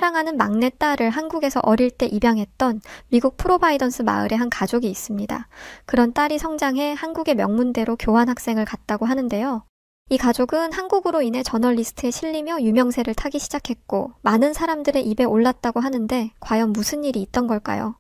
사랑하는 막내딸을 한국에서 어릴 때 입양했던 미국 프로바이던스 마을의 한 가족이 있습니다. 그런 딸이 성장해 한국의 명문대로 교환학생을 갔다고 하는데요. 이 가족은 한국으로 인해 저널리스트에 실리며 유명세를 타기 시작했고 많은 사람들의 입에 올랐다고 하는데 과연 무슨 일이 있던 걸까요?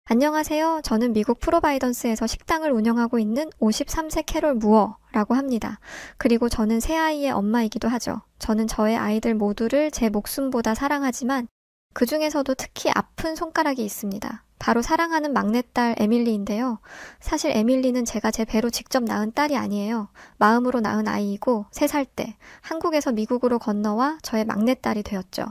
안녕하세요. 저는 미국 프로바이던스에서 식당을 운영하고 있는 53세 캐롤 무어라고 합니다. 그리고 저는 세 아이의 엄마이기도 하죠. 저는 저의 아이들 모두를 제 목숨보다 사랑하지만 그 중에서도 특히 아픈 손가락이 있습니다. 바로 사랑하는 막내딸 에밀리인데요. 사실 에밀리는 제가 제 배로 직접 낳은 딸이 아니에요. 마음으로 낳은 아이이고 3살 때 한국에서 미국으로 건너와 저의 막내딸이 되었죠.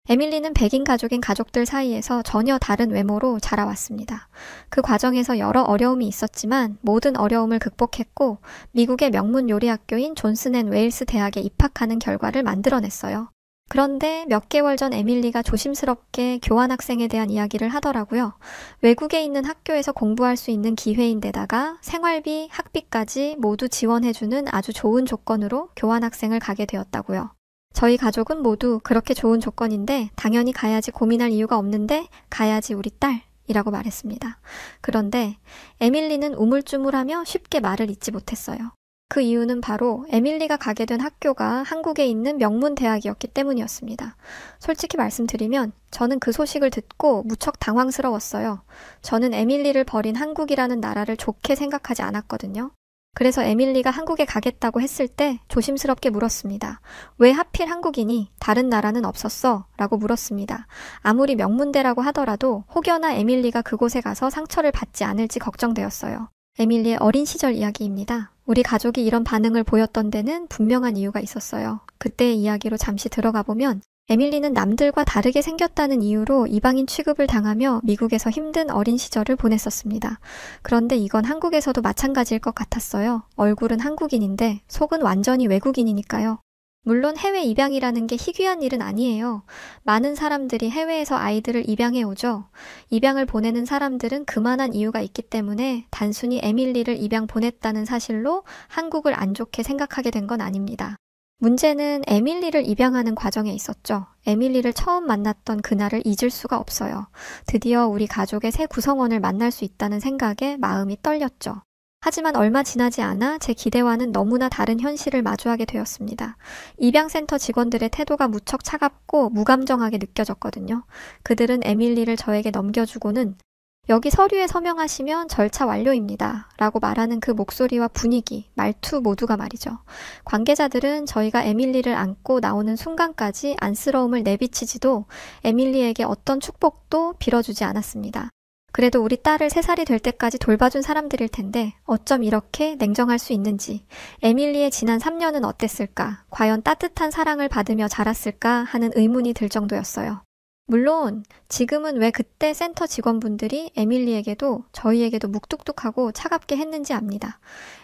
에밀리는 백인 가족인 가족들 사이에서 전혀 다른 외모로 자라왔습니다. 그 과정에서 여러 어려움이 있었지만 모든 어려움을 극복했고 미국의 명문 요리학교인 존슨 앤 웨일스 대학에 입학하는 결과를 만들어냈어요. 그런데 몇 개월 전 에밀리가 조심스럽게 교환학생에 대한 이야기를 하더라고요. 외국에 있는 학교에서 공부할 수 있는 기회인데다가 생활비, 학비까지 모두 지원해주는 아주 좋은 조건으로 교환학생을 가게 되었다고요. 저희 가족은 모두 그렇게 좋은 조건인데 당연히 가야지 고민할 이유가 없는데 가야지 우리 딸이라고 말했습니다. 그런데 에밀리는 우물쭈물하며 쉽게 말을 잇지 못했어요. 그 이유는 바로 에밀리가 가게 된 학교가 한국에 있는 명문 대학이었기 때문이었습니다. 솔직히 말씀드리면 저는 그 소식을 듣고 무척 당황스러웠어요. 저는 에밀리를 버린 한국이라는 나라를 좋게 생각하지 않았거든요. 그래서 에밀리가 한국에 가겠다고 했을 때 조심스럽게 물었습니다. 왜 하필 한국이니? 다른 나라는 없었어? 라고 물었습니다. 아무리 명문대라고 하더라도 혹여나 에밀리가 그곳에 가서 상처를 받지 않을지 걱정되었어요. 에밀리의 어린 시절 이야기입니다. 우리 가족이 이런 반응을 보였던 데는 분명한 이유가 있었어요. 그때의 이야기로 잠시 들어가 보면 에밀리는 남들과 다르게 생겼다는 이유로 이방인 취급을 당하며 미국에서 힘든 어린 시절을 보냈었습니다. 그런데 이건 한국에서도 마찬가지일 것 같았어요. 얼굴은 한국인인데 속은 완전히 외국인이니까요. 물론 해외 입양이라는 게 희귀한 일은 아니에요. 많은 사람들이 해외에서 아이들을 입양해 오죠. 입양을 보내는 사람들은 그만한 이유가 있기 때문에 단순히 에밀리를 입양 보냈다는 사실로 한국을 안 좋게 생각하게 된 건 아닙니다. 문제는 에밀리를 입양하는 과정에 있었죠. 에밀리를 처음 만났던 그날을 잊을 수가 없어요. 드디어 우리 가족의 새 구성원을 만날 수 있다는 생각에 마음이 떨렸죠. 하지만 얼마 지나지 않아 제 기대와는 너무나 다른 현실을 마주하게 되었습니다. 입양센터 직원들의 태도가 무척 차갑고 무감정하게 느껴졌거든요. 그들은 에밀리를 저에게 넘겨주고는 여기 서류에 서명하시면 절차 완료입니다. 라고 말하는 그 목소리와 분위기, 말투 모두가 말이죠. 관계자들은 저희가 에밀리를 안고 나오는 순간까지 안쓰러움을 내비치지도 에밀리에게 어떤 축복도 빌어주지 않았습니다. 그래도 우리 딸을 3살이 될 때까지 돌봐준 사람들일 텐데 어쩜 이렇게 냉정할 수 있는지, 에밀리의 지난 3년은 어땠을까, 과연 따뜻한 사랑을 받으며 자랐을까 하는 의문이 들 정도였어요. 물론 지금은 왜 그때 센터 직원분들이 에밀리에게도 저희에게도 묵뚝뚝하고 차갑게 했는지 압니다.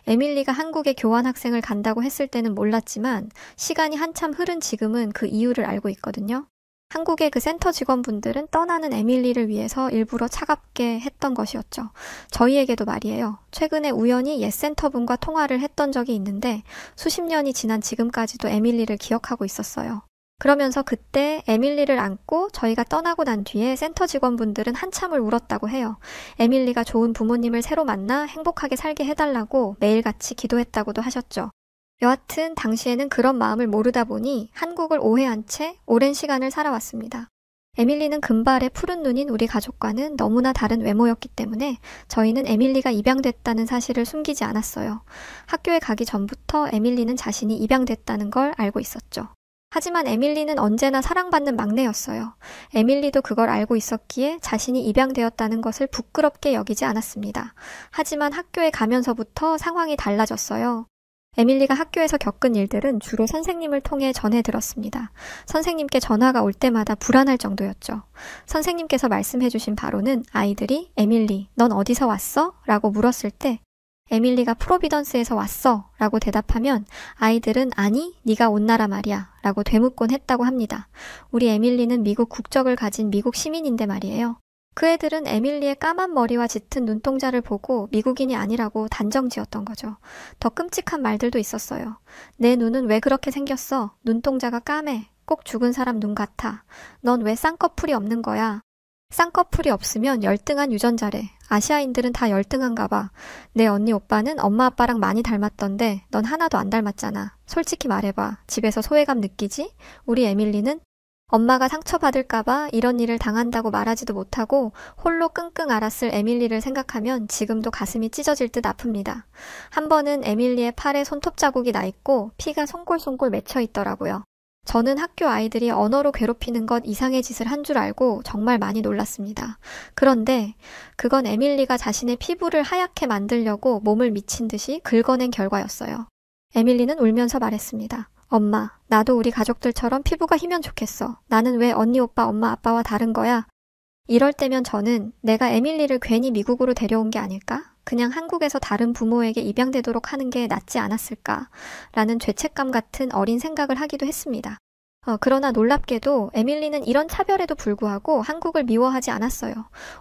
에밀리가 한국에 교환학생을 간다고 했을 때는 몰랐지만 시간이 한참 흐른 지금은 그 이유를 알고 있거든요. 한국의 그 센터 직원분들은 떠나는 에밀리를 위해서 일부러 차갑게 했던 것이었죠. 저희에게도 말이에요. 최근에 우연히 옛 센터분과 통화를 했던 적이 있는데 수십 년이 지난 지금까지도 에밀리를 기억하고 있었어요. 그러면서 그때 에밀리를 안고 저희가 떠나고 난 뒤에 센터 직원분들은 한참을 울었다고 해요. 에밀리가 좋은 부모님을 새로 만나 행복하게 살게 해달라고 매일같이 기도했다고도 하셨죠. 여하튼 당시에는 그런 마음을 모르다 보니 한국을 오해한 채 오랜 시간을 살아왔습니다. 에밀리는 금발의 푸른 눈인 우리 가족과는 너무나 다른 외모였기 때문에 저희는 에밀리가 입양됐다는 사실을 숨기지 않았어요. 학교에 가기 전부터 에밀리는 자신이 입양됐다는 걸 알고 있었죠. 하지만 에밀리는 언제나 사랑받는 막내였어요. 에밀리도 그걸 알고 있었기에 자신이 입양되었다는 것을 부끄럽게 여기지 않았습니다. 하지만 학교에 가면서부터 상황이 달라졌어요. 에밀리가 학교에서 겪은 일들은 주로 선생님을 통해 전해 들었습니다. 선생님께 전화가 올 때마다 불안할 정도였죠. 선생님께서 말씀해 주신 바로는 아이들이 에밀리, 넌 어디서 왔어? 라고 물었을 때 에밀리가 프로비던스에서 왔어 라고 대답하면 아이들은 아니, 네가 온 나라 말이야 라고 되묻곤 했다고 합니다. 우리 에밀리는 미국 국적을 가진 미국 시민인데 말이에요. 그 애들은 에밀리의 까만 머리와 짙은 눈동자를 보고 미국인이 아니라고 단정지었던 거죠. 더 끔찍한 말들도 있었어요. 내 눈은 왜 그렇게 생겼어? 눈동자가 까매. 꼭 죽은 사람 눈 같아. 넌 왜 쌍꺼풀이 없는 거야? 쌍꺼풀이 없으면 열등한 유전자래. 아시아인들은 다 열등한가 봐. 내 언니 오빠는 엄마 아빠랑 많이 닮았던데 넌 하나도 안 닮았잖아. 솔직히 말해봐. 집에서 소외감 느끼지? 우리 에밀리는 엄마가 상처받을까봐 이런 일을 당한다고 말하지도 못하고 홀로 끙끙 앓았을 에밀리를 생각하면 지금도 가슴이 찢어질 듯 아픕니다. 한 번은 에밀리의 팔에 손톱 자국이 나 있고 피가 송골송골 맺혀 있더라고요. 저는 학교 아이들이 언어로 괴롭히는 것 이상의 짓을 한 줄 알고 정말 많이 놀랐습니다. 그런데 그건 에밀리가 자신의 피부를 하얗게 만들려고 몸을 미친 듯이 긁어낸 결과였어요. 에밀리는 울면서 말했습니다. 엄마, 나도 우리 가족들처럼 피부가 희면 좋겠어. 나는 왜 언니, 오빠, 엄마, 아빠와 다른 거야? 이럴 때면 저는 내가 에밀리를 괜히 미국으로 데려온 게 아닐까? 그냥 한국에서 다른 부모에게 입양되도록 하는 게 낫지 않았을까? 라는 죄책감 같은 어린 생각을 하기도 했습니다. 그러나 놀랍게도 에밀리는 이런 차별에도 불구하고 한국을 미워하지 않았어요.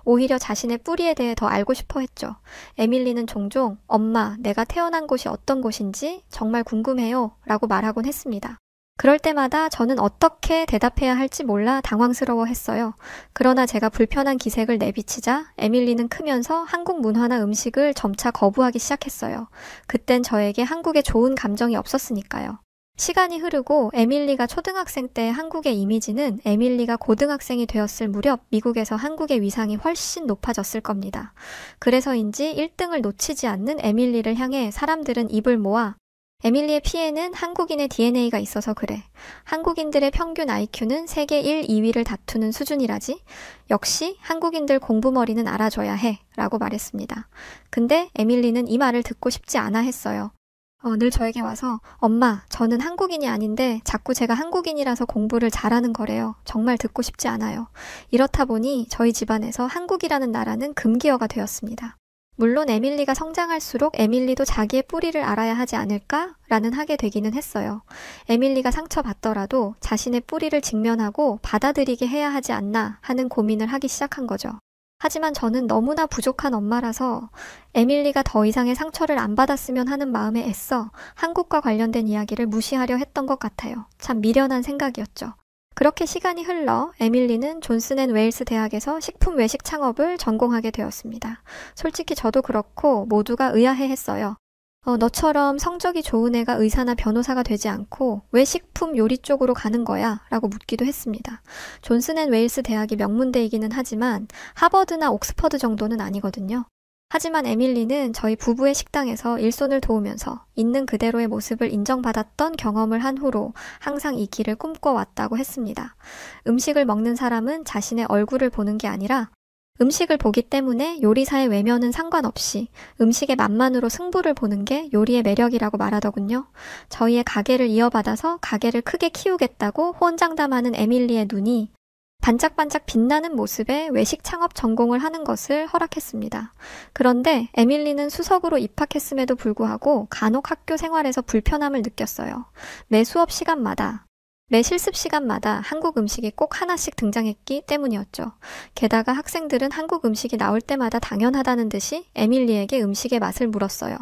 오히려 자신의 뿌리에 대해 더 알고 싶어 했죠. 에밀리는 종종 엄마, 내가 태어난 곳이 어떤 곳인지 정말 궁금해요 라고 말하곤 했습니다. 그럴 때마다 저는 어떻게 대답해야 할지 몰라 당황스러워했어요. 그러나 제가 불편한 기색을 내비치자 에밀리는 크면서 한국 문화나 음식을 점차 거부하기 시작했어요. 그땐 저에게 한국에 좋은 감정이 없었으니까요. 시간이 흐르고 에밀리가 초등학생 때 한국의 이미지는 에밀리가 고등학생이 되었을 무렵 미국에서 한국의 위상이 훨씬 높아졌을 겁니다. 그래서인지 1등을 놓치지 않는 에밀리를 향해 사람들은 입을 모아 에밀리의 피에는 한국인의 DNA가 있어서 그래. 한국인들의 평균 IQ는 세계 1, 2위를 다투는 수준이라지. 역시 한국인들 공부머리는 알아줘야 해. 라고 말했습니다. 근데 에밀리는 이 말을 듣고 싶지 않아 했어요. 늘 저에게 와서 엄마, 저는 한국인이 아닌데 자꾸 제가 한국인이라서 공부를 잘하는 거래요. 정말 듣고 싶지 않아요. 이렇다 보니 저희 집안에서 한국이라는 나라는 금기어가 되었습니다. 물론 에밀리가 성장할수록 에밀리도 자기의 뿌리를 알아야 하지 않을까라는 하게 되기는 했어요. 에밀리가 상처받더라도 자신의 뿌리를 직면하고 받아들이게 해야 하지 않나 하는 고민을 하기 시작한 거죠. 하지만 저는 너무나 부족한 엄마라서 에밀리가 더 이상의 상처를 안 받았으면 하는 마음에 애써 한국과 관련된 이야기를 무시하려 했던 것 같아요. 참 미련한 생각이었죠. 그렇게 시간이 흘러 에밀리는 존슨앤웨일스 대학에서 식품 외식 창업을 전공하게 되었습니다. 솔직히 저도 그렇고 모두가 의아해했어요. 너처럼 성적이 좋은 애가 의사나 변호사가 되지 않고 왜 식품 요리 쪽으로 가는 거야? 라고 묻기도 했습니다. 존슨앤웨일스 대학이 명문대이기는 하지만 하버드나 옥스퍼드 정도는 아니거든요. 하지만 에밀리는 저희 부부의 식당에서 일손을 도우면서 있는 그대로의 모습을 인정받았던 경험을 한 후로 항상 이 길을 꿈꿔왔다고 했습니다. 음식을 먹는 사람은 자신의 얼굴을 보는 게 아니라 음식을 보기 때문에 요리사의 외면은 상관없이 음식의 맛만으로 승부를 보는 게 요리의 매력이라고 말하더군요. 저희의 가게를 이어받아서 가게를 크게 키우겠다고 호언장담하는 에밀리의 눈이 반짝반짝 빛나는 모습에 외식 창업 전공을 하는 것을 허락했습니다. 그런데 에밀리는 수석으로 입학했음에도 불구하고 간혹 학교 생활에서 불편함을 느꼈어요. 매 수업 시간마다, 매 실습 시간마다 한국 음식이 꼭 하나씩 등장했기 때문이었죠. 게다가 학생들은 한국 음식이 나올 때마다 당연하다는 듯이 에밀리에게 음식의 맛을 물었어요.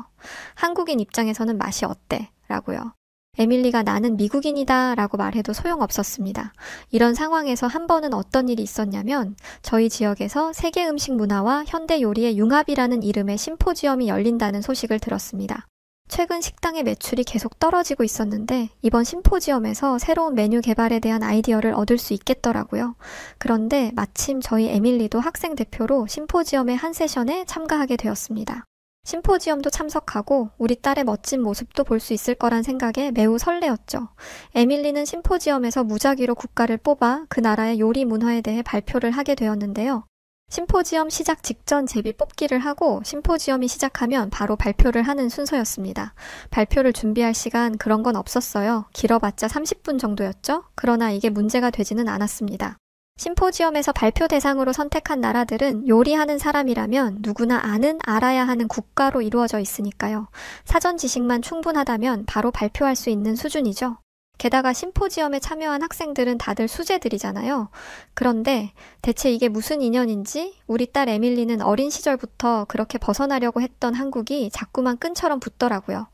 한국인 입장에서는 맛이 어때? 라고요. 에밀리가 나는 미국인이다 라고 말해도 소용없었습니다. 이런 상황에서 한 번은 어떤 일이 있었냐면 저희 지역에서 세계 음식 문화와 현대 요리의 융합이라는 이름의 심포지엄이 열린다는 소식을 들었습니다. 최근 식당의 매출이 계속 떨어지고 있었는데 이번 심포지엄에서 새로운 메뉴 개발에 대한 아이디어를 얻을 수 있겠더라고요. 그런데 마침 저희 에밀리도 학생 대표로 심포지엄의 한 세션에 참가하게 되었습니다. 심포지엄도 참석하고 우리 딸의 멋진 모습도 볼 수 있을 거란 생각에 매우 설레었죠. 에밀리는 심포지엄에서 무작위로 국가를 뽑아 그 나라의 요리 문화에 대해 발표를 하게 되었는데요. 심포지엄 시작 직전 제비 뽑기를 하고 심포지엄이 시작하면 바로 발표를 하는 순서였습니다. 발표를 준비할 시간 그런 건 없었어요. 길어봤자 30분 정도였죠. 그러나 이게 문제가 되지는 않았습니다. 심포지엄에서 발표 대상으로 선택한 나라들은 요리하는 사람이라면 누구나 아는 알아야 하는 국가로 이루어져 있으니까요. 사전 지식만 충분하다면 바로 발표할 수 있는 수준이죠. 게다가 심포지엄에 참여한 학생들은 다들 수재들이잖아요. 그런데 대체 이게 무슨 인연인지 우리 딸 에밀리는 어린 시절부터 그렇게 벗어나려고 했던 한국이 자꾸만 끈처럼 붙더라고요.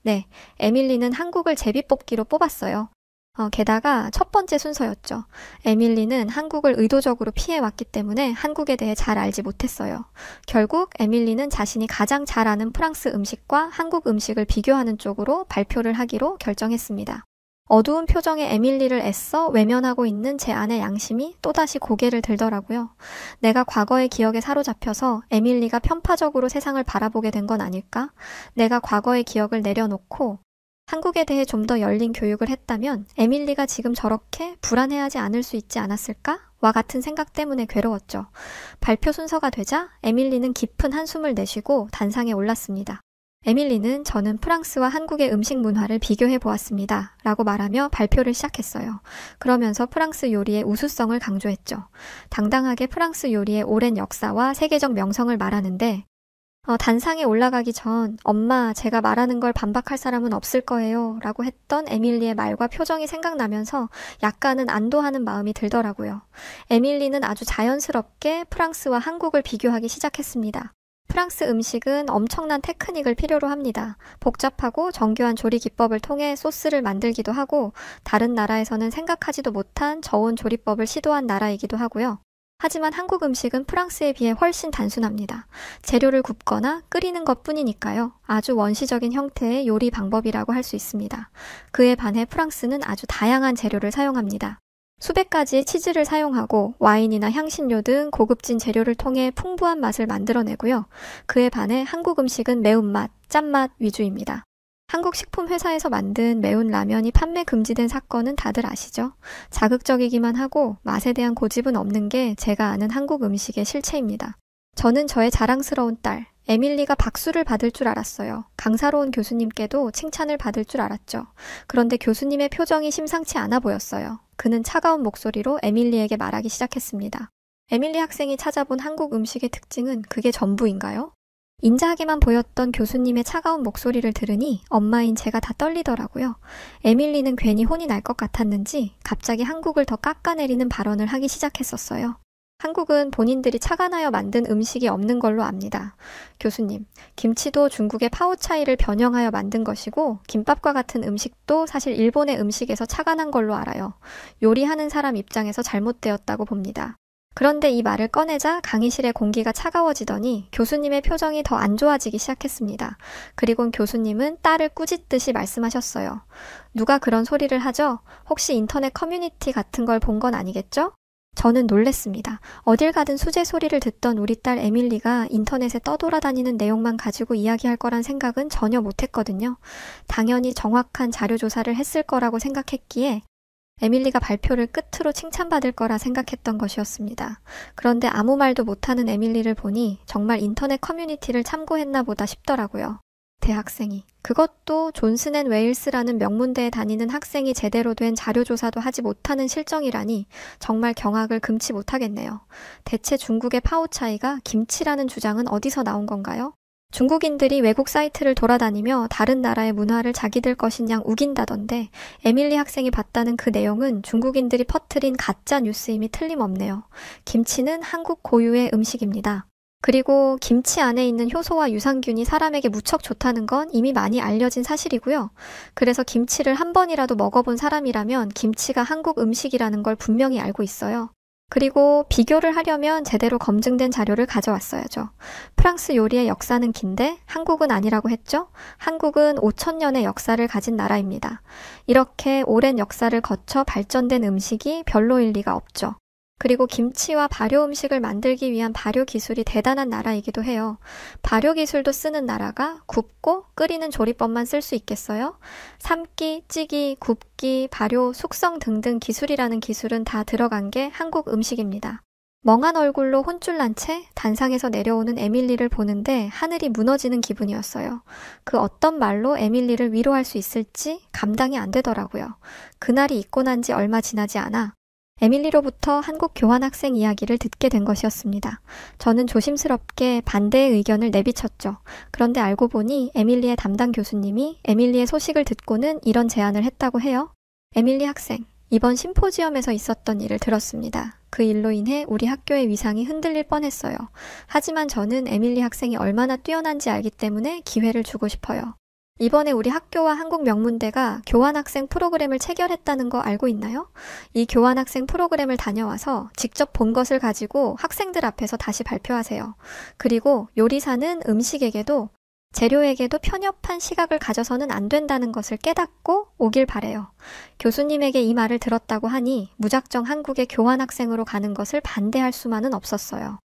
네, 에밀리는 한국을 제비뽑기로 뽑았어요. 게다가 첫 번째 순서였죠. 에밀리는 한국을 의도적으로 피해왔기 때문에 한국에 대해 잘 알지 못했어요. 결국 에밀리는 자신이 가장 잘 아는 프랑스 음식과 한국 음식을 비교하는 쪽으로 발표를 하기로 결정했습니다. 어두운 표정의 에밀리를 애써 외면하고 있는 제 아내 양심이 또다시 고개를 들더라고요. 내가 과거의 기억에 사로잡혀서 에밀리가 편파적으로 세상을 바라보게 된 건 아닐까? 내가 과거의 기억을 내려놓고 한국에 대해 좀 더 열린 교육을 했다면 에밀리가 지금 저렇게 불안해하지 않을 수 있지 않았을까? 와 같은 생각 때문에 괴로웠죠. 발표 순서가 되자 에밀리는 깊은 한숨을 내쉬고 단상에 올랐습니다. 에밀리는 저는 프랑스와 한국의 음식 문화를 비교해 보았습니다. 라고 말하며 발표를 시작했어요. 그러면서 프랑스 요리의 우수성을 강조했죠. 당당하게 프랑스 요리의 오랜 역사와 세계적 명성을 말하는데 단상에 올라가기 전 엄마 제가 말하는 걸 반박할 사람은 없을 거예요 라고 했던 에밀리의 말과 표정이 생각나면서 약간은 안도하는 마음이 들더라고요. 에밀리는 아주 자연스럽게 프랑스와 한국을 비교하기 시작했습니다. 프랑스 음식은 엄청난 테크닉을 필요로 합니다. 복잡하고 정교한 조리 기법을 통해 소스를 만들기도 하고 다른 나라에서는 생각하지도 못한 저온 조리법을 시도한 나라이기도 하고요. 하지만 한국 음식은 프랑스에 비해 훨씬 단순합니다. 재료를 굽거나 끓이는 것 뿐이니까요. 아주 원시적인 형태의 요리 방법이라고 할 수 있습니다. 그에 반해 프랑스는 아주 다양한 재료를 사용합니다. 수백 가지의 치즈를 사용하고 와인이나 향신료 등 고급진 재료를 통해 풍부한 맛을 만들어내고요. 그에 반해 한국 음식은 매운맛, 짠맛 위주입니다. 한국 식품회사에서 만든 매운 라면이 판매 금지된 사건은 다들 아시죠? 자극적이기만 하고 맛에 대한 고집은 없는 게 제가 아는 한국 음식의 실체입니다. 저는 저의 자랑스러운 딸, 에밀리가 박수를 받을 줄 알았어요. 강사로운 교수님께도 칭찬을 받을 줄 알았죠. 그런데 교수님의 표정이 심상치 않아 보였어요. 그는 차가운 목소리로 에밀리에게 말하기 시작했습니다. 에밀리 학생이 찾아본 한국 음식의 특징은 그게 전부인가요? 인자하게만 보였던 교수님의 차가운 목소리를 들으니 엄마인 제가 다 떨리더라고요. 에밀리는 괜히 혼이 날 것 같았는지 갑자기 한국을 더 깎아내리는 발언을 하기 시작했었어요. 한국은 본인들이 착안하여 만든 음식이 없는 걸로 압니다. 교수님, 김치도 중국의 파오차이를 변형하여 만든 것이고 김밥과 같은 음식도 사실 일본의 음식에서 착안한 걸로 알아요. 요리하는 사람 입장에서 잘못되었다고 봅니다. 그런데 이 말을 꺼내자 강의실의 공기가 차가워지더니 교수님의 표정이 더 안 좋아지기 시작했습니다. 그리곤 교수님은 딸을 꾸짖듯이 말씀하셨어요. 누가 그런 소리를 하죠? 혹시 인터넷 커뮤니티 같은 걸 본 건 아니겠죠? 저는 놀랬습니다. 어딜 가든 수제 소리를 듣던 우리 딸 에밀리가 인터넷에 떠돌아다니는 내용만 가지고 이야기할 거란 생각은 전혀 못했거든요. 당연히 정확한 자료 조사를 했을 거라고 생각했기에 에밀리가 발표를 끝으로 칭찬받을 거라 생각했던 것이었습니다. 그런데 아무 말도 못하는 에밀리를 보니 정말 인터넷 커뮤니티를 참고했나 보다 싶더라고요. 대학생이. 그것도 존슨 앤 웨일스라는 명문대에 다니는 학생이 제대로 된 자료조사도 하지 못하는 실정이라니 정말 경악을 금치 못하겠네요. 대체 중국의 파오차이가 김치라는 주장은 어디서 나온 건가요? 중국인들이 외국 사이트를 돌아다니며 다른 나라의 문화를 자기들 것인 양 우긴다던데 에밀리 학생이 봤다는 그 내용은 중국인들이 퍼뜨린 가짜 뉴스임이 틀림없네요. 김치는 한국 고유의 음식입니다. 그리고 김치 안에 있는 효소와 유산균이 사람에게 무척 좋다는 건 이미 많이 알려진 사실이고요. 그래서 김치를 한 번이라도 먹어본 사람이라면 김치가 한국 음식이라는 걸 분명히 알고 있어요. 그리고 비교를 하려면 제대로 검증된 자료를 가져왔어야죠. 프랑스 요리의 역사는 긴데 한국은 아니라고 했죠? 한국은 5,000년의 역사를 가진 나라입니다. 이렇게 오랜 역사를 거쳐 발전된 음식이 별로일 리가 없죠. 그리고 김치와 발효 음식을 만들기 위한 발효 기술이 대단한 나라이기도 해요. 발효 기술도 쓰는 나라가 굽고 끓이는 조리법만 쓸 수 있겠어요? 삶기, 찌기, 굽기, 발효, 숙성 등등 기술이라는 기술은 다 들어간 게 한국 음식입니다. 멍한 얼굴로 혼쭐 난 채 단상에서 내려오는 에밀리를 보는데 하늘이 무너지는 기분이었어요. 그 어떤 말로 에밀리를 위로할 수 있을지 감당이 안 되더라고요. 그날이 있고 난 지 얼마 지나지 않아 에밀리로부터 한국 교환학생 이야기를 듣게 된 것이었습니다. 저는 조심스럽게 반대의 의견을 내비쳤죠. 그런데 알고 보니 에밀리의 담당 교수님이 에밀리의 소식을 듣고는 이런 제안을 했다고 해요. 에밀리 학생, 이번 심포지엄에서 있었던 일을 들었습니다. 그 일로 인해 우리 학교의 위상이 흔들릴 뻔했어요. 하지만 저는 에밀리 학생이 얼마나 뛰어난지 알기 때문에 기회를 주고 싶어요. 이번에 우리 학교와 한국명문대가 교환학생 프로그램을 체결했다는 거 알고 있나요? 이 교환학생 프로그램을 다녀와서 직접 본 것을 가지고 학생들 앞에서 다시 발표하세요. 그리고 요리사는 음식에게도 재료에게도 편협한 시각을 가져서는 안 된다는 것을 깨닫고 오길 바래요. 교수님에게 이 말을 들었다고 하니 무작정 한국에 교환학생으로 가는 것을 반대할 수만은 없었어요.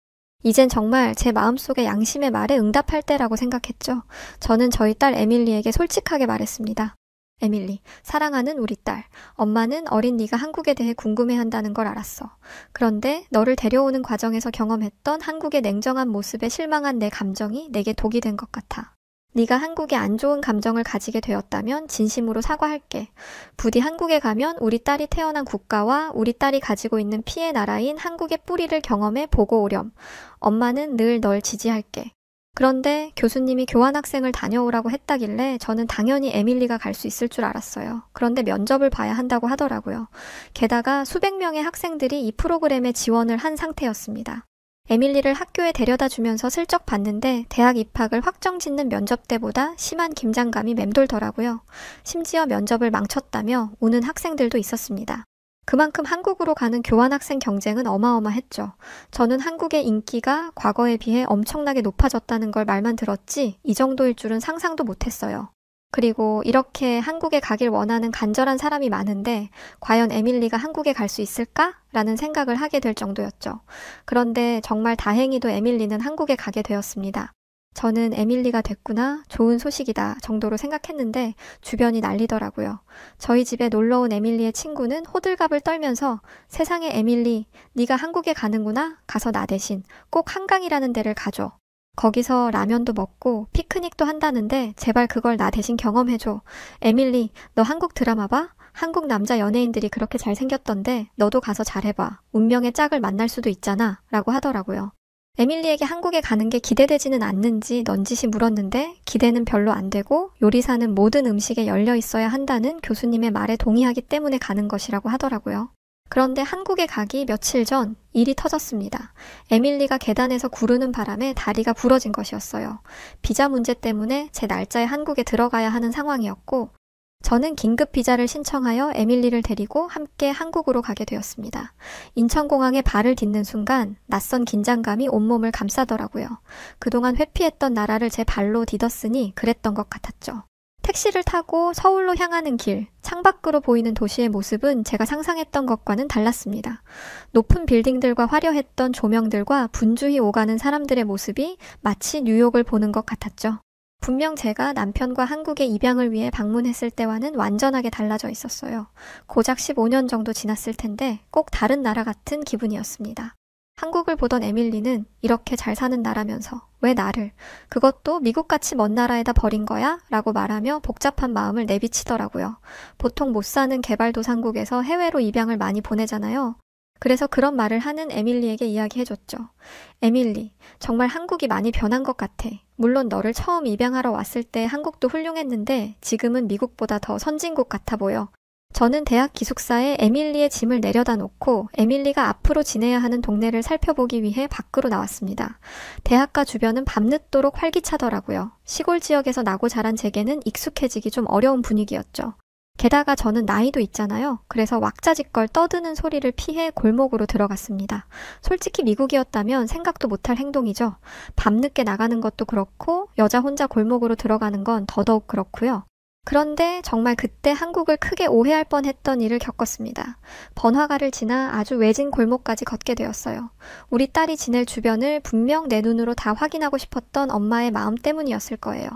이젠 정말 제 마음속의 양심의 말에 응답할 때라고 생각했죠. 저는 저희 딸 에밀리에게 솔직하게 말했습니다. 에밀리, 사랑하는 우리 딸, 엄마는 어린 네가 한국에 대해 궁금해한다는 걸 알았어. 그런데 너를 데려오는 과정에서 경험했던 한국의 냉정한 모습에 실망한 내 감정이 내게 독이 된 것 같아. 네가 한국에 안 좋은 감정을 가지게 되었다면 진심으로 사과할게. 부디 한국에 가면 우리 딸이 태어난 국가와 우리 딸이 가지고 있는 피의 나라인 한국의 뿌리를 경험해 보고 오렴. 엄마는 늘 널 지지할게. 그런데 교수님이 교환학생을 다녀오라고 했다길래 저는 당연히 에밀리가 갈 수 있을 줄 알았어요. 그런데 면접을 봐야 한다고 하더라고요. 게다가 수백 명의 학생들이 이 프로그램에 지원을 한 상태였습니다. 에밀리를 학교에 데려다 주면서 슬쩍 봤는데 대학 입학을 확정짓는 면접 때보다 심한 긴장감이 맴돌더라고요. 심지어 면접을 망쳤다며 우는 학생들도 있었습니다. 그만큼 한국으로 가는 교환학생 경쟁은 어마어마했죠. 저는 한국의 인기가 과거에 비해 엄청나게 높아졌다는 걸 말만 들었지 이 정도일 줄은 상상도 못했어요. 그리고 이렇게 한국에 가길 원하는 간절한 사람이 많은데 과연 에밀리가 한국에 갈 수 있을까? 라는 생각을 하게 될 정도였죠. 그런데 정말 다행히도 에밀리는 한국에 가게 되었습니다. 저는 에밀리가 됐구나, 좋은 소식이다 정도로 생각했는데 주변이 난리더라고요. 저희 집에 놀러온 에밀리의 친구는 호들갑을 떨면서 세상에 에밀리, 네가 한국에 가는구나? 가서 나 대신 꼭 한강이라는 데를 가줘. 거기서 라면도 먹고 피크닉도 한다는데 제발 그걸 나 대신 경험해줘. 에밀리, 너 한국 드라마 봐? 한국 남자 연예인들이 그렇게 잘생겼던데 너도 가서 잘해봐. 운명의 짝을 만날 수도 있잖아. 라고 하더라고요. 에밀리에게 한국에 가는 게 기대되지는 않는지 넌지시 물었는데 기대는 별로 안 되고 요리사는 모든 음식에 열려 있어야 한다는 교수님의 말에 동의하기 때문에 가는 것이라고 하더라고요. 그런데 한국에 가기 며칠 전 일이 터졌습니다. 에밀리가 계단에서 구르는 바람에 다리가 부러진 것이었어요. 비자 문제 때문에 제 날짜에 한국에 들어가야 하는 상황이었고 저는 긴급 비자를 신청하여 에밀리를 데리고 함께 한국으로 가게 되었습니다. 인천공항에 발을 딛는 순간 낯선 긴장감이 온몸을 감싸더라고요. 그동안 회피했던 나라를 제 발로 디뎠으니 그랬던 것 같았죠. 택시를 타고 서울로 향하는 길, 창밖으로 보이는 도시의 모습은 제가 상상했던 것과는 달랐습니다. 높은 빌딩들과 화려했던 조명들과 분주히 오가는 사람들의 모습이 마치 뉴욕을 보는 것 같았죠. 분명 제가 남편과 한국에 입양을 위해 방문했을 때와는 완전하게 달라져 있었어요. 고작 15년 정도 지났을 텐데 꼭 다른 나라 같은 기분이었습니다. 한국을 보던 에밀리는 이렇게 잘 사는 나라면서 왜 나를, 그것도 미국같이 먼 나라에다 버린 거야? 라고 말하며 복잡한 마음을 내비치더라고요. 보통 못 사는 개발도상국에서 해외로 입양을 많이 보내잖아요. 그래서 그런 말을 하는 에밀리에게 이야기해줬죠. 에밀리, 정말 한국이 많이 변한 것 같아. 물론 너를 처음 입양하러 왔을 때 한국도 훌륭했는데 지금은 미국보다 더 선진국 같아 보여. 저는 대학 기숙사에 에밀리의 짐을 내려다 놓고 에밀리가 앞으로 지내야 하는 동네를 살펴보기 위해 밖으로 나왔습니다. 대학가 주변은 밤늦도록 활기차더라고요. 시골 지역에서 나고 자란 제게는 익숙해지기 좀 어려운 분위기였죠. 게다가 저는 나이도 있잖아요. 그래서 왁자지껄 떠드는 소리를 피해 골목으로 들어갔습니다. 솔직히 미국이었다면 생각도 못할 행동이죠. 밤늦게 나가는 것도 그렇고 여자 혼자 골목으로 들어가는 건 더더욱 그렇고요. 그런데 정말 그때 한국을 크게 오해할 뻔했던 일을 겪었습니다. 번화가를 지나 아주 외진 골목까지 걷게 되었어요. 우리 딸이 지낼 주변을 분명 내 눈으로 다 확인하고 싶었던 엄마의 마음 때문이었을 거예요.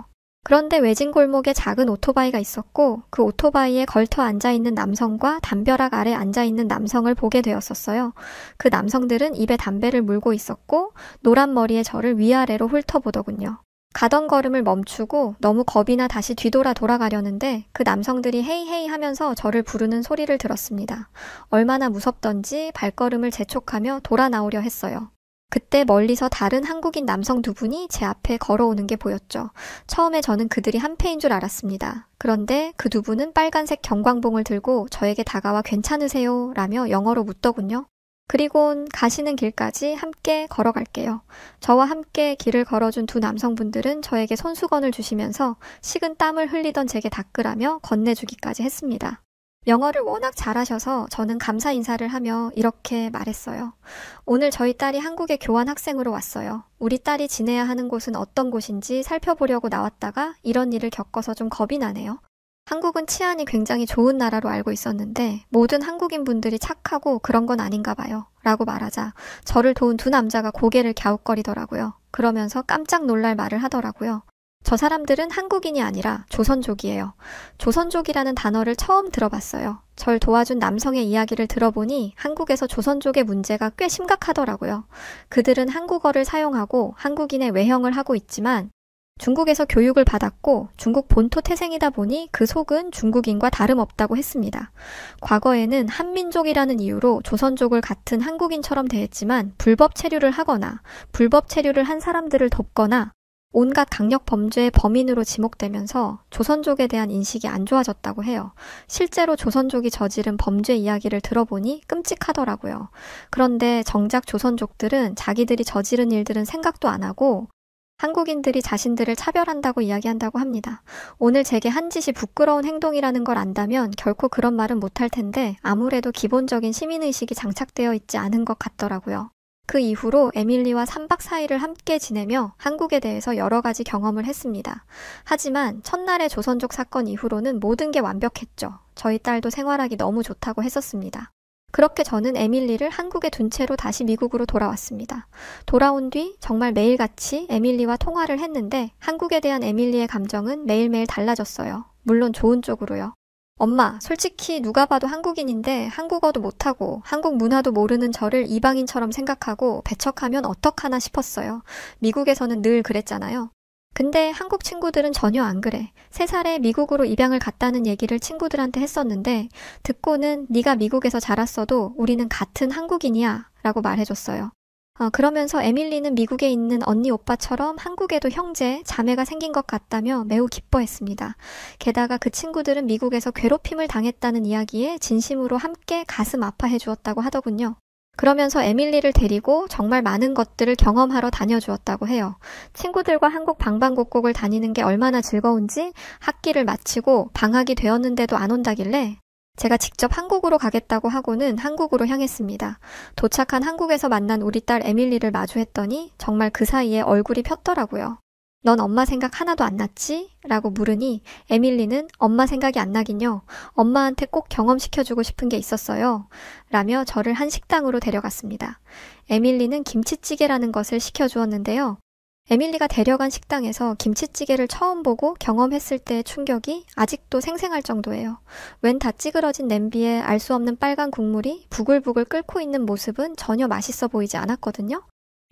그런데 외진 골목에 작은 오토바이가 있었고 그 오토바이에 걸터 앉아있는 남성과 담벼락 아래 앉아있는 남성을 보게 되었었어요. 그 남성들은 입에 담배를 물고 있었고 노란 머리의 저를 위아래로 훑어보더군요. 가던 걸음을 멈추고 너무 겁이 나 다시 뒤돌아 돌아가려는데 그 남성들이 헤이 헤이 하면서 저를 부르는 소리를 들었습니다. 얼마나 무섭던지 발걸음을 재촉하며 돌아 나오려 했어요. 그때 멀리서 다른 한국인 남성 두 분이 제 앞에 걸어오는 게 보였죠. 처음에 저는 그들이 한패인 줄 알았습니다. 그런데 그 두 분은 빨간색 경광봉을 들고 저에게 다가와 괜찮으세요? 라며 영어로 묻더군요. 그리곤 가시는 길까지 함께 걸어갈게요. 저와 함께 길을 걸어준 두 남성분들은 저에게 손수건을 주시면서 식은 땀을 흘리던 제게 닦으라며 건네주기까지 했습니다. 영어를 워낙 잘하셔서 저는 감사 인사를 하며 이렇게 말했어요. 오늘 저희 딸이 한국에 교환 학생으로 왔어요. 우리 딸이 지내야 하는 곳은 어떤 곳인지 살펴보려고 나왔다가 이런 일을 겪어서 좀 겁이 나네요. 한국은 치안이 굉장히 좋은 나라로 알고 있었는데 모든 한국인 분들이 착하고 그런 건 아닌가 봐요. 라고 말하자 저를 도운 두 남자가 고개를 갸웃거리더라고요. 그러면서 깜짝 놀랄 말을 하더라고요. 저 사람들은 한국인이 아니라 조선족이에요. 조선족이라는 단어를 처음 들어봤어요. 절 도와준 남성의 이야기를 들어보니 한국에서 조선족의 문제가 꽤 심각하더라고요. 그들은 한국어를 사용하고 한국인의 외형을 하고 있지만 중국에서 교육을 받았고 중국 본토 태생이다 보니 그 속은 중국인과 다름없다고 했습니다. 과거에는 한민족이라는 이유로 조선족을 같은 한국인처럼 대했지만 불법 체류를 하거나 불법 체류를 한 사람들을 돕거나 온갖 강력 범죄의 범인으로 지목되면서 조선족에 대한 인식이 안 좋아졌다고 해요. 실제로 조선족이 저지른 범죄 이야기를 들어보니 끔찍하더라고요. 그런데 정작 조선족들은 자기들이 저지른 일들은 생각도 안 하고 한국인들이 자신들을 차별한다고 이야기한다고 합니다. 오늘 제게 한 짓이 부끄러운 행동이라는 걸 안다면 결코 그런 말은 못할 텐데 아무래도 기본적인 시민의식이 장착되어 있지 않은 것 같더라고요. 그 이후로 에밀리와 3박 4일을 함께 지내며 한국에 대해서 여러 가지 경험을 했습니다. 하지만 첫날의 조선족 사건 이후로는 모든 게 완벽했죠. 저희 딸도 생활하기 너무 좋다고 했었습니다. 그렇게 저는 에밀리를 한국에 둔 채로 다시 미국으로 돌아왔습니다. 돌아온 뒤 정말 매일같이 에밀리와 통화를 했는데 한국에 대한 에밀리의 감정은 매일매일 달라졌어요. 물론 좋은 쪽으로요. 엄마, 솔직히 누가 봐도 한국인인데 한국어도 못하고 한국 문화도 모르는 저를 이방인처럼 생각하고 배척하면 어떡하나 싶었어요. 미국에서는 늘 그랬잖아요. 근데 한국 친구들은 전혀 안 그래. 3살에 미국으로 입양을 갔다는 얘기를 친구들한테 했었는데 듣고는 네가 미국에서 자랐어도 우리는 같은 한국인이야 라고 말해줬어요. 그러면서 에밀리는 미국에 있는 언니 오빠처럼 한국에도 형제, 자매가 생긴 것 같다며 매우 기뻐했습니다. 게다가 그 친구들은 미국에서 괴롭힘을 당했다는 이야기에 진심으로 함께 가슴 아파해 주었다고 하더군요. 그러면서 에밀리를 데리고 정말 많은 것들을 경험하러 다녀주었다고 해요. 친구들과 한국 방방곡곡을 다니는 게 얼마나 즐거운지 학기를 마치고 방학이 되었는데도 안 온다길래 제가 직접 한국으로 가겠다고 하고는 한국으로 향했습니다. 도착한 한국에서 만난 우리 딸 에밀리를 마주했더니 정말 그 사이에 얼굴이 폈더라고요. 넌 엄마 생각 하나도 안 났지? 라고 물으니 에밀리는 엄마 생각이 안 나긴요. 엄마한테 꼭 경험시켜주고 싶은 게 있었어요. 라며 저를 한 식당으로 데려갔습니다. 에밀리는 김치찌개라는 것을 시켜주었는데요. 에밀리가 데려간 식당에서 김치찌개를 처음 보고 경험했을 때의 충격이 아직도 생생할 정도예요. 웬 다 찌그러진 냄비에 알 수 없는 빨간 국물이 부글부글 끓고 있는 모습은 전혀 맛있어 보이지 않았거든요.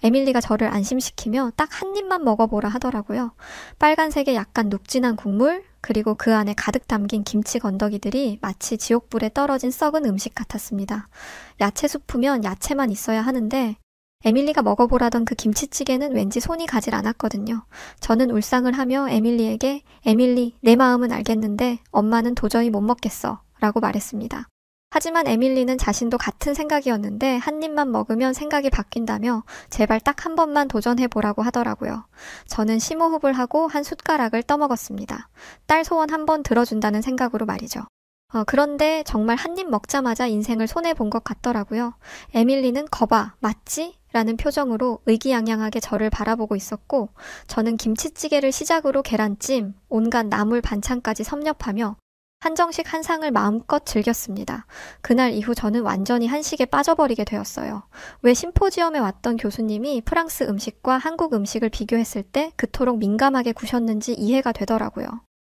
에밀리가 저를 안심시키며 딱 한 입만 먹어보라 하더라고요. 빨간색의 약간 눅진한 국물, 그리고 그 안에 가득 담긴 김치 건더기들이 마치 지옥불에 떨어진 썩은 음식 같았습니다. 야채 수프면 야채만 있어야 하는데 에밀리가 먹어보라던 그 김치찌개는 왠지 손이 가질 않았거든요. 저는 울상을 하며 에밀리에게 에밀리, 내 마음은 알겠는데 엄마는 도저히 못 먹겠어 라고 말했습니다. 하지만 에밀리는 자신도 같은 생각이었는데 한 입만 먹으면 생각이 바뀐다며 제발 딱 한 번만 도전해보라고 하더라고요. 저는 심호흡을 하고 한 숟가락을 떠먹었습니다. 딸 소원 한 번 들어준다는 생각으로 말이죠. 그런데 정말 한 입 먹자마자 인생을 손해본 것 같더라고요. 에밀리는 거봐, 맞지? 라는 표정으로 의기양양하게 저를 바라보고 있었고 저는 김치찌개를 시작으로 계란찜, 온갖 나물 반찬까지 섭렵하며 한정식 한 상을 마음껏 즐겼습니다. 그날 이후 저는 완전히 한식에 빠져버리게 되었어요. 왜 심포지엄에 왔던 교수님이 프랑스 음식과 한국 음식을 비교했을 때 그토록 민감하게 구셨는지 이해가 되더라고요.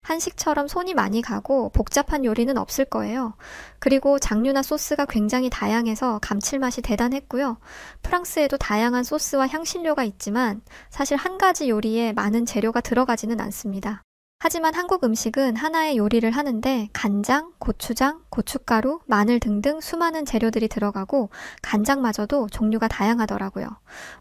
한식처럼 손이 많이 가고 복잡한 요리는 없을 거예요. 그리고 장류나 소스가 굉장히 다양해서 감칠맛이 대단했고요. 프랑스에도 다양한 소스와 향신료가 있지만 사실 한 가지 요리에 많은 재료가 들어가지는 않습니다. 하지만 한국 음식은 하나의 요리를 하는데 간장, 고추장, 고춧가루, 마늘 등등 수많은 재료들이 들어가고 간장마저도 종류가 다양하더라고요.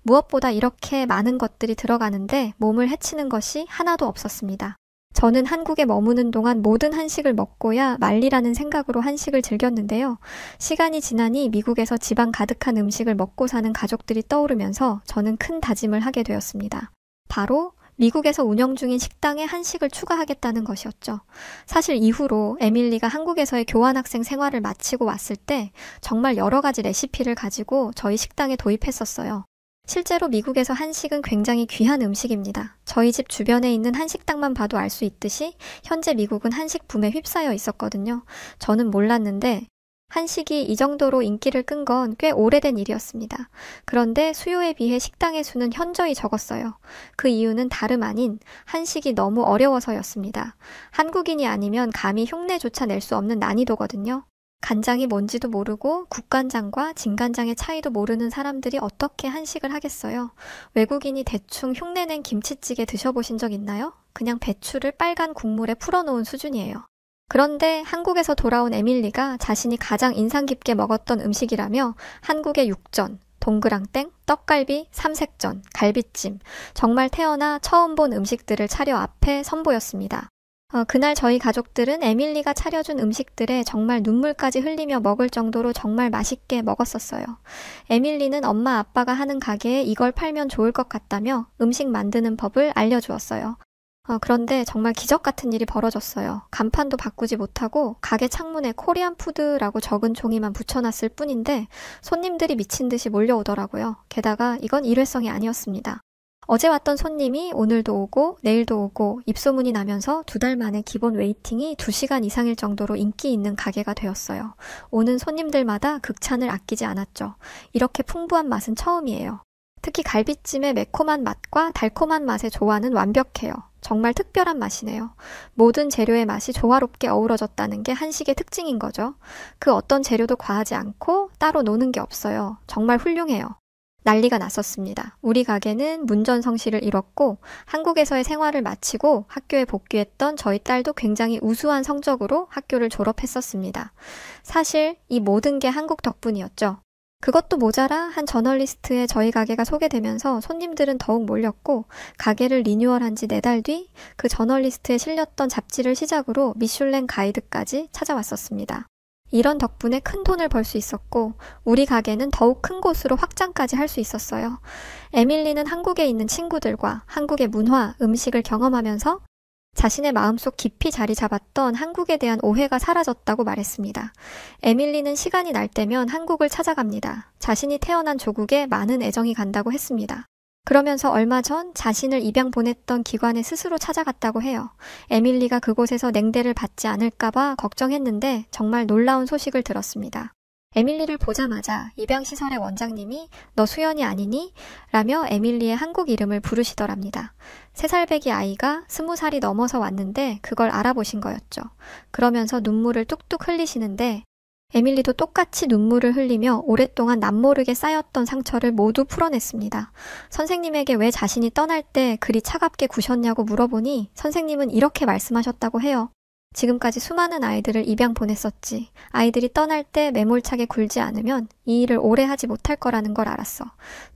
무엇보다 이렇게 많은 것들이 들어가는데 몸을 해치는 것이 하나도 없었습니다. 저는 한국에 머무는 동안 모든 한식을 먹고야 말리라는 생각으로 한식을 즐겼는데요. 시간이 지나니 미국에서 지방 가득한 음식을 먹고 사는 가족들이 떠오르면서 저는 큰 다짐을 하게 되었습니다. 바로 미국에서 운영 중인 식당에 한식을 추가하겠다는 것이었죠. 사실 이후로 에밀리가 한국에서의 교환학생 생활을 마치고 왔을 때 정말 여러 가지 레시피를 가지고 저희 식당에 도입했었어요. 실제로 미국에서 한식은 굉장히 귀한 음식입니다. 저희 집 주변에 있는 한식당만 봐도 알 수 있듯이 현재 미국은 한식 붐에 휩싸여 있었거든요. 저는 몰랐는데 한식이 이 정도로 인기를 끈 건 꽤 오래된 일이었습니다. 그런데 수요에 비해 식당의 수는 현저히 적었어요. 그 이유는 다름 아닌 한식이 너무 어려워서였습니다. 한국인이 아니면 감히 흉내조차 낼 수 없는 난이도거든요. 간장이 뭔지도 모르고 국간장과 진간장의 차이도 모르는 사람들이 어떻게 한식을 하겠어요? 외국인이 대충 흉내낸 김치찌개 드셔보신 적 있나요? 그냥 배추를 빨간 국물에 풀어놓은 수준이에요. 그런데 한국에서 돌아온 에밀리가 자신이 가장 인상 깊게 먹었던 음식이라며 한국의 육전, 동그랑땡, 떡갈비, 삼색전, 갈비찜, 정말 태어나 처음 본 음식들을 차려 앞에 선보였습니다. 그날 저희 가족들은 에밀리가 차려준 음식들에 정말 눈물까지 흘리며 먹을 정도로 정말 맛있게 먹었었어요. 에밀리는 엄마 아빠가 하는 가게에 이걸 팔면 좋을 것 같다며 음식 만드는 법을 알려주었어요. 그런데 정말 기적 같은 일이 벌어졌어요. 간판도 바꾸지 못하고 가게 창문에 코리안 푸드라고 적은 종이만 붙여놨을 뿐인데 손님들이 미친 듯이 몰려오더라고요. 게다가 이건 일회성이 아니었습니다. 어제 왔던 손님이 오늘도 오고 내일도 오고 입소문이 나면서 2달 만에 기본 웨이팅이 2시간 이상일 정도로 인기 있는 가게가 되었어요. 오는 손님들마다 극찬을 아끼지 않았죠. 이렇게 풍부한 맛은 처음이에요. 특히 갈비찜의 매콤한 맛과 달콤한 맛의 조화는 완벽해요. 정말 특별한 맛이네요. 모든 재료의 맛이 조화롭게 어우러졌다는 게 한식의 특징인 거죠. 그 어떤 재료도 과하지 않고 따로 노는 게 없어요. 정말 훌륭해요. 난리가 났었습니다. 우리 가게는 문전성시를 이뤘고 한국에서의 생활을 마치고 학교에 복귀했던 저희 딸도 굉장히 우수한 성적으로 학교를 졸업했었습니다. 사실 이 모든 게 한국 덕분이었죠. 그것도 모자라 한 저널리스트에 저희 가게가 소개되면서 손님들은 더욱 몰렸고 가게를 리뉴얼한 지 4달 뒤 그 저널리스트에 실렸던 잡지를 시작으로 미슐랭 가이드까지 찾아왔었습니다. 이런 덕분에 큰 돈을 벌 수 있었고 우리 가게는 더욱 큰 곳으로 확장까지 할 수 있었어요. 에밀리는 한국에 있는 친구들과 한국의 문화, 음식을 경험하면서 자신의 마음속 깊이 자리 잡았던 한국에 대한 오해가 사라졌다고 말했습니다. 에밀리는 시간이 날 때면 한국을 찾아갑니다. 자신이 태어난 조국에 많은 애정이 간다고 했습니다. 그러면서 얼마 전 자신을 입양 보냈던 기관에 스스로 찾아갔다고 해요. 에밀리가 그곳에서 냉대를 받지 않을까봐 걱정했는데 정말 놀라운 소식을 들었습니다. 에밀리를 보자마자 입양시설의 원장님이 너 수연이 아니니? 라며 에밀리의 한국 이름을 부르시더랍니다. 3살배기 아이가 20살이 넘어서 왔는데 그걸 알아보신 거였죠. 그러면서 눈물을 뚝뚝 흘리시는데 에밀리도 똑같이 눈물을 흘리며 오랫동안 남모르게 쌓였던 상처를 모두 풀어냈습니다. 선생님에게 왜 자신이 떠날 때 그리 차갑게 구셨냐고 물어보니 선생님은 이렇게 말씀하셨다고 해요. 지금까지 수많은 아이들을 입양 보냈었지. 아이들이 떠날 때 매몰차게 굴지 않으면 이 일을 오래 하지 못할 거라는 걸 알았어.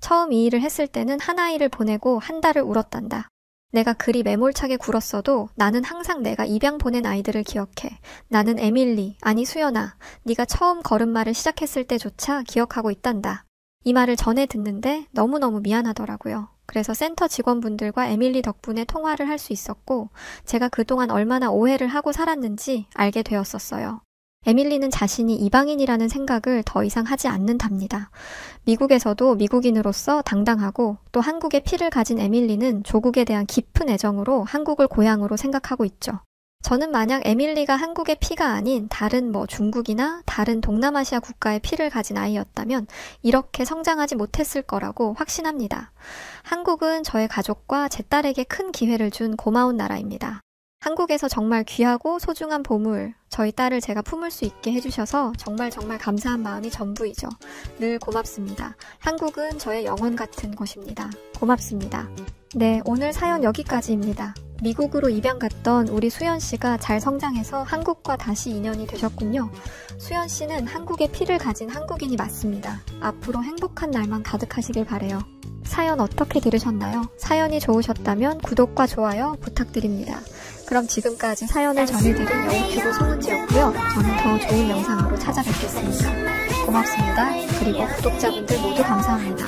처음 이 일을 했을 때는 한 아이를 보내고 1달을 울었단다. 내가 그리 매몰차게 굴었어도 나는 항상 내가 입양 보낸 아이들을 기억해. 나는 에밀리, 아니 수연아, 네가 처음 걸음마를 시작했을 때조차 기억하고 있단다. 이 말을 전해 듣는데 너무너무 미안하더라고요. 그래서 센터 직원분들과 에밀리 덕분에 통화를 할 수 있었고 제가 그동안 얼마나 오해를 하고 살았는지 알게 되었었어요. 에밀리는 자신이 이방인이라는 생각을 더 이상 하지 않는답니다. 미국에서도 미국인으로서 당당하고 또 한국의 피를 가진 에밀리는 조국에 대한 깊은 애정으로 한국을 고향으로 생각하고 있죠. 저는 만약 에밀리가 한국의 피가 아닌 다른 중국이나 다른 동남아시아 국가의 피를 가진 아이였다면 이렇게 성장하지 못했을 거라고 확신합니다. 한국은 저의 가족과 제 딸에게 큰 기회를 준 고마운 나라입니다. 한국에서 정말 귀하고 소중한 보물, 저희 딸을 제가 품을 수 있게 해주셔서 정말 감사한 마음이 전부이죠. 늘 고맙습니다. 한국은 저의 영혼 같은 곳입니다. 고맙습니다. 네, 오늘 사연 여기까지입니다. 미국으로 입양 갔던 우리 수연 씨가 잘 성장해서 한국과 다시 인연이 되셨군요. 수연 씨는 한국의 피를 가진 한국인이 맞습니다. 앞으로 행복한 날만 가득하시길 바래요. 사연 어떻게 들으셨나요? 사연이 좋으셨다면 구독과 좋아요 부탁드립니다. 그럼 지금까지 사연을 전해드린 여우튜브 송은지였고요. 저는 더 좋은 영상으로 찾아뵙겠습니다. 고맙습니다. 그리고 구독자분들 모두 감사합니다.